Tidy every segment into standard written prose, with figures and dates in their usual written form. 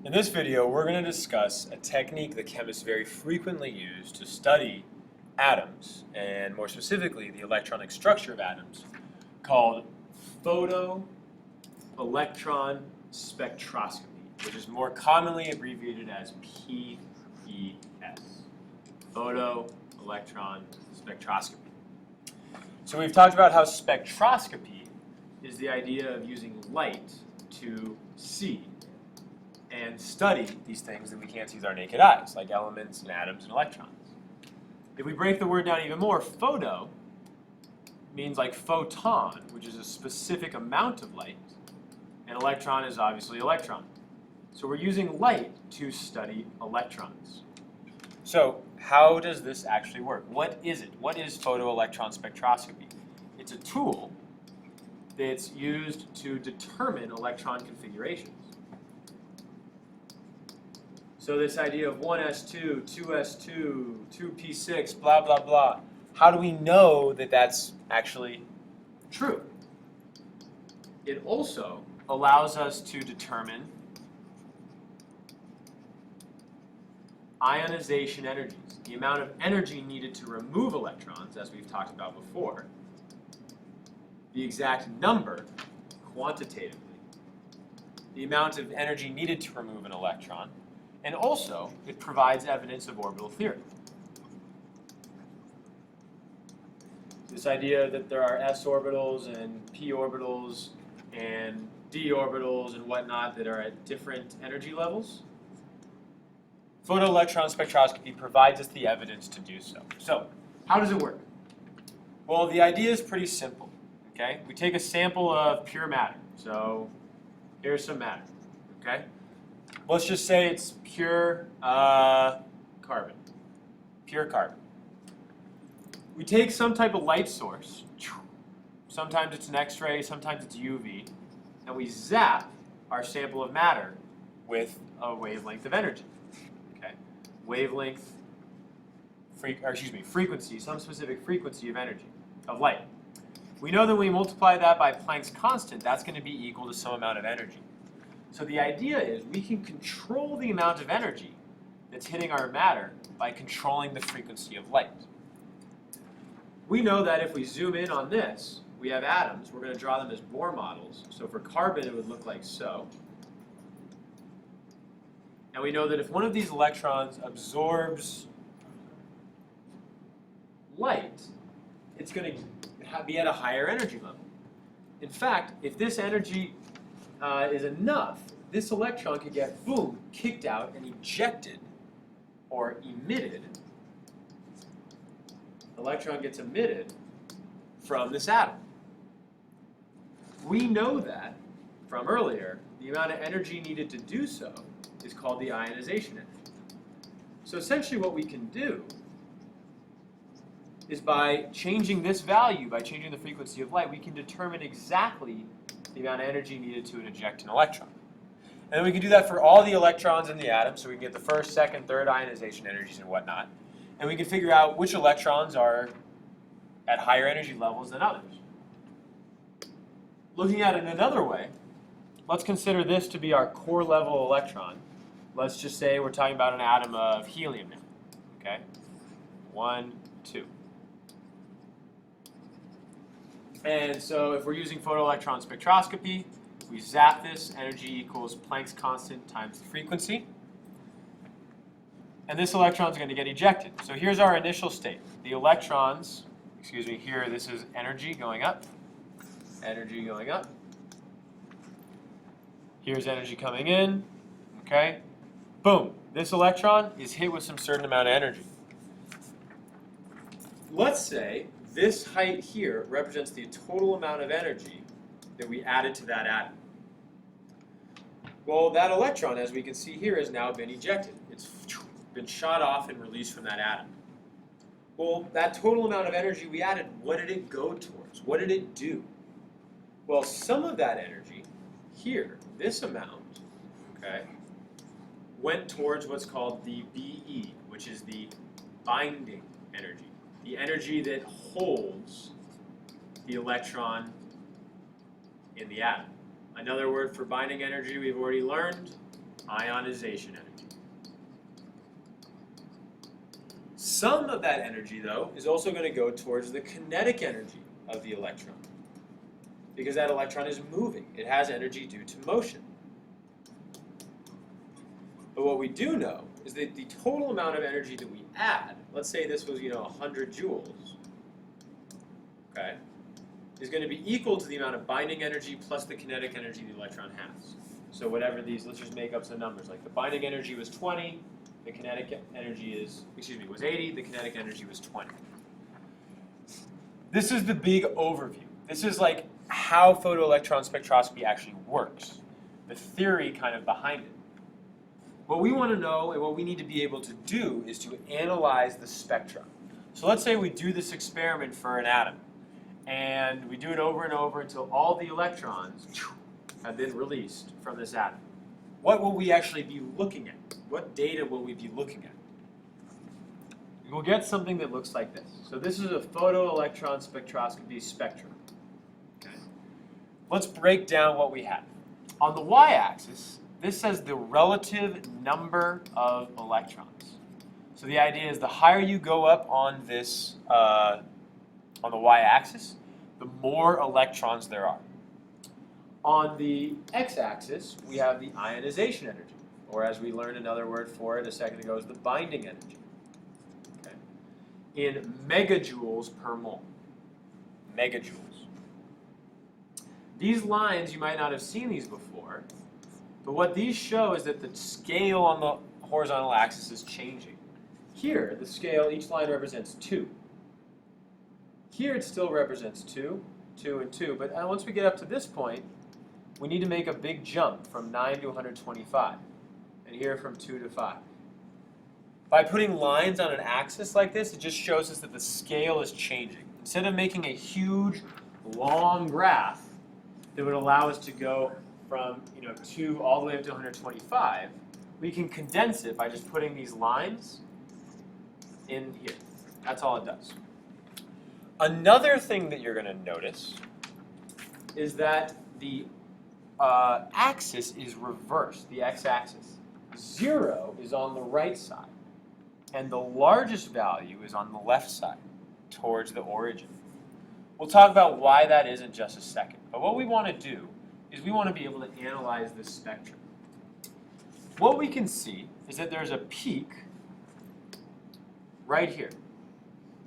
In this video, we're going to discuss a technique that chemists very frequently use to study atoms, and more specifically, the electronic structure of atoms, called photoelectron spectroscopy, which is more commonly abbreviated as PES, photoelectron spectroscopy. So we've talked about how spectroscopy is the idea of using light to see and study these things that we can't see with our naked eyes, like elements and atoms and electrons. If we break the word down even more, photo means like photon, which is a specific amount of light, and electron is obviously electron. So we're using light to study electrons. So how does this actually work? What is it? What is photoelectron spectroscopy? It's a tool that's used to determine electron configurations. So this idea of 1s2, 2s2, 2p6, blah, blah, blah, how do we know that that's actually true? It also allows us to determine ionization energies, the amount of energy needed to remove electrons, as we've talked about before, the exact number quantitatively, the amount of energy needed to remove an electron, and also it provides evidence of orbital theory. This idea that there are s orbitals and p orbitals and d orbitals and whatnot that are at different energy levels. Photoelectron spectroscopy provides us the evidence to do so. So, how does it work? Well, the idea is pretty simple. Okay, we take a sample of pure matter. So, here's some matter. Okay, let's just say it's pure carbon. Pure carbon. We take some type of light source. Sometimes it's an X-ray, sometimes it's UV, and we zap our sample of matter with a wavelength of energy. Okay, wavelength, frequency, some specific frequency of energy, of light. We know that when we multiply that by Planck's constant, that's going to be equal to some amount of energy. So the idea is we can control the amount of energy that's hitting our matter by controlling the frequency of light. We know that if we zoom in on this, we have atoms. We're going to draw them as Bohr models. So for carbon, it would look like so. And we know that if one of these electrons absorbs light, it's going to be at a higher energy level. In fact, if this energy is enough, this electron could get, boom, kicked out and ejected or emitted. The electron gets emitted from this atom. We know that from earlier, the amount of energy needed to do so is called the ionization energy. So essentially what we can do is by changing this value, by changing the frequency of light, we can determine exactly the amount of energy needed to eject an electron. And then we can do that for all the electrons in the atom, so we can get the first, second, third ionization energies and whatnot. And we can figure out which electrons are at higher energy levels than others. Looking at it another way, let's consider this to be our core level electron. Let's just say we're talking about an atom of helium now. Okay? 1, 2. And so if we're using photoelectron spectroscopy, we zap this, energy equals Planck's constant times the frequency. And this electron is going to get ejected. So here's our initial state. The electrons, here this is energy going up. Energy going up. Here's energy coming in. Okay? Boom. This electron is hit with some certain amount of energy. Let's say this height here represents the total amount of energy that we added to that atom. Well, that electron, as we can see here, has now been ejected. It's been shot off and released from that atom. Well, that total amount of energy we added, what did it go towards? What did it do? Well, some of that energy here, this amount, okay, went towards what's called the BE, which is the binding energy. The energy that holds the electron in the atom. Another word for binding energy we've already learned, ionization energy. Some of that energy, though, is also going to go towards the kinetic energy of the electron, because that electron is moving. It has energy due to motion. But what we do know is that the total amount of energy that we add, let's say this was 100 joules, okay, is going to be equal to the amount of binding energy plus the kinetic energy the electron has. So whatever these, let's just make up some numbers. Like the binding energy was 20, the kinetic energy was 80, the kinetic energy was 20. This is the big overview. This is like how photoelectron spectroscopy actually works, the theory kind of behind it. What we want to know and what we need to be able to do is to analyze the spectra. So let's say we do this experiment for an atom, and we do it over and over until all the electrons have been released from this atom. What will we actually be looking at? What data will we be looking at? We'll get something that looks like this. So this is a photoelectron spectroscopy spectrum. Okay. Let's break down what we have. On the y-axis, this says the relative number of electrons. So the idea is the higher you go up on this, on the y-axis, the more electrons there are. On the x-axis, we have the ionization energy, or as we learned another word for it a second ago, is the binding energy. Okay. In megajoules per mole. Megajoules. These lines, you might not have seen these before, but what these show is that the scale on the horizontal axis is changing. Here, the scale, each line represents 2. Here it still represents 2, 2, and 2, but once we get up to this point, we need to make a big jump from 9 to 125, and here from 2 to 5. By putting lines on an axis like this, it just shows us that the scale is changing. Instead of making a huge, long graph that would allow us to go from 2 all the way up to 125, we can condense it by just putting these lines in here. That's all it does. Another thing that you're going to notice is that the axis is reversed, the x-axis. 0 is on the right side, and the largest value is on the left side, towards the origin. We'll talk about why that is in just a second. But what we want to do is we want to be able to analyze this spectrum. What we can see is that there's a peak right here.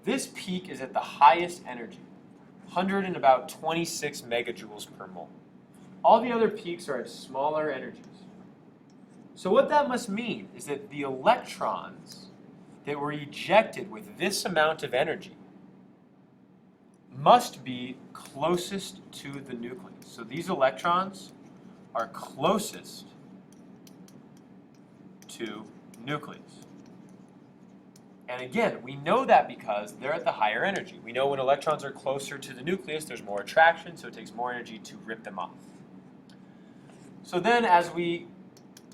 This peak is at the highest energy, 126 megajoules per mole. All the other peaks are at smaller energies. So what that must mean is that the electrons that were ejected with this amount of energy must be closest to the nucleus. So these electrons are closest to nucleus. And again, we know that because they're at the higher energy. We know when electrons are closer to the nucleus, there's more attraction, so it takes more energy to rip them off. So then as we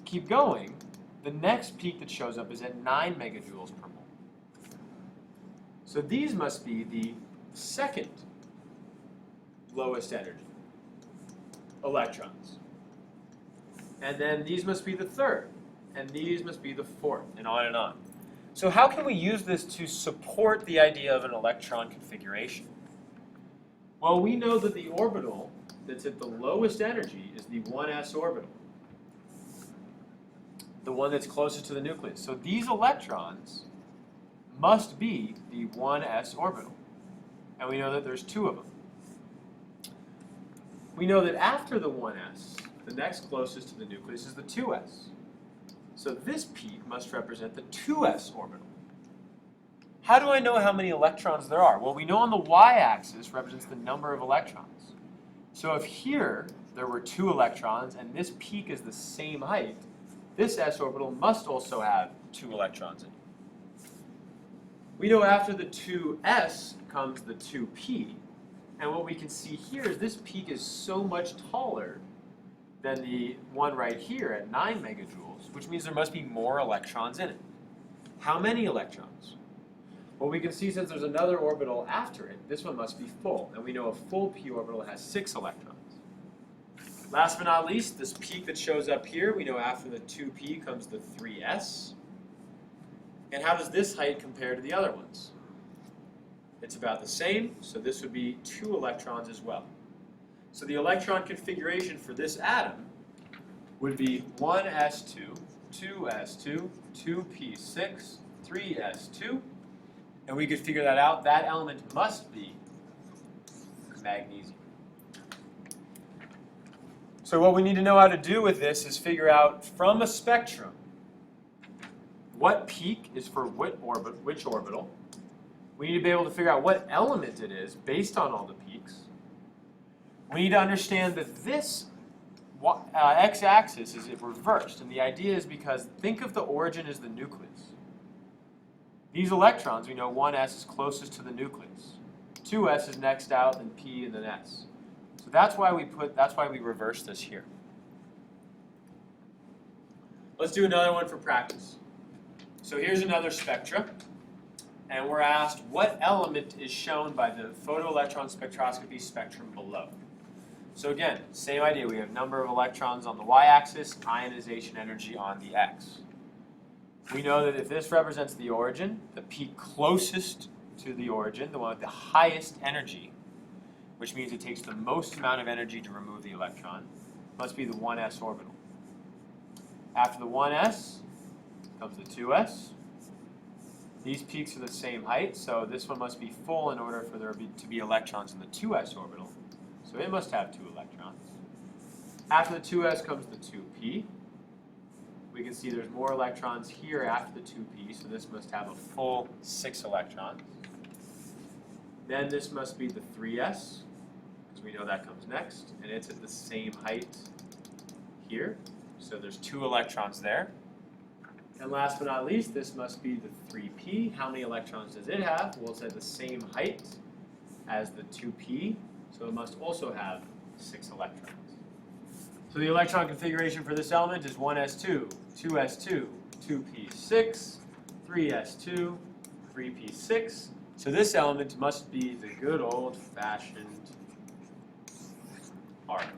keep going, the next peak that shows up is at 9 megajoules per mole. So these must be the second lowest energy electrons. And then these must be the third, and these must be the fourth, and on and on. So how can we use this to support the idea of an electron configuration? Well, we know that the orbital that's at the lowest energy is the 1s orbital, the one that's closest to the nucleus. So these electrons must be the 1s orbital, and we know that there's 2 of them. We know that after the 1s, the next closest to the nucleus is the 2s. So this peak must represent the 2s orbital. How do I know how many electrons there are? Well, we know on the y-axis represents the number of electrons. So if here there were 2 electrons and this peak is the same height, this s orbital must also have 2 electrons in it. We know after the 2s comes the 2p, and what we can see here is this peak is so much taller than the one right here at 9 megajoules, which means there must be more electrons in it. How many electrons? Well, we can see since there's another orbital after it, this one must be full, and we know a full p orbital has 6 electrons. Last but not least, this peak that shows up here, we know after the 2p comes the 3s. And how does this height compare to the other ones? It's about the same, so this would be 2 electrons as well. So the electron configuration for this atom would be 1s2, 2s2, 2p6, 3s2, and we could figure that out. That element must be magnesium. So what we need to know how to do with this is figure out from a spectrum what peak is for which orbital. We need to be able to figure out what element it is based on all the peaks. We need to understand that this x-axis is reversed, and the idea is because think of the origin as the nucleus. These electrons, we know 1s is closest to the nucleus. 2s is next out, then p, and then s. So that's why we reverse this here. Let's do another one for practice. So here's another spectra, and we're asked what element is shown by the photoelectron spectroscopy spectrum below. So again, same idea. We have number of electrons on the y-axis, ionization energy on the x. We know that if this represents the origin, the peak closest to the origin, the one with the highest energy, which means it takes the most amount of energy to remove the electron, must be the 1s orbital. After the 1s comes the 2s. These peaks are the same height, so this one must be full in order for there to be electrons in the 2s orbital. So it must have 2 electrons. After the 2s comes the 2p. We can see there's more electrons here after the 2p, so this must have a full 6 electrons. Then this must be the 3s, because we know that comes next, and it's at the same height here. So there's 2 electrons there. And last but not least, this must be the 3p. How many electrons does it have? Well, it's at the same height as the 2p, so it must also have 6 electrons. So the electron configuration for this element is 1s2, 2s2, 2p6, 3s2, 3p6. So this element must be the good old-fashioned argon.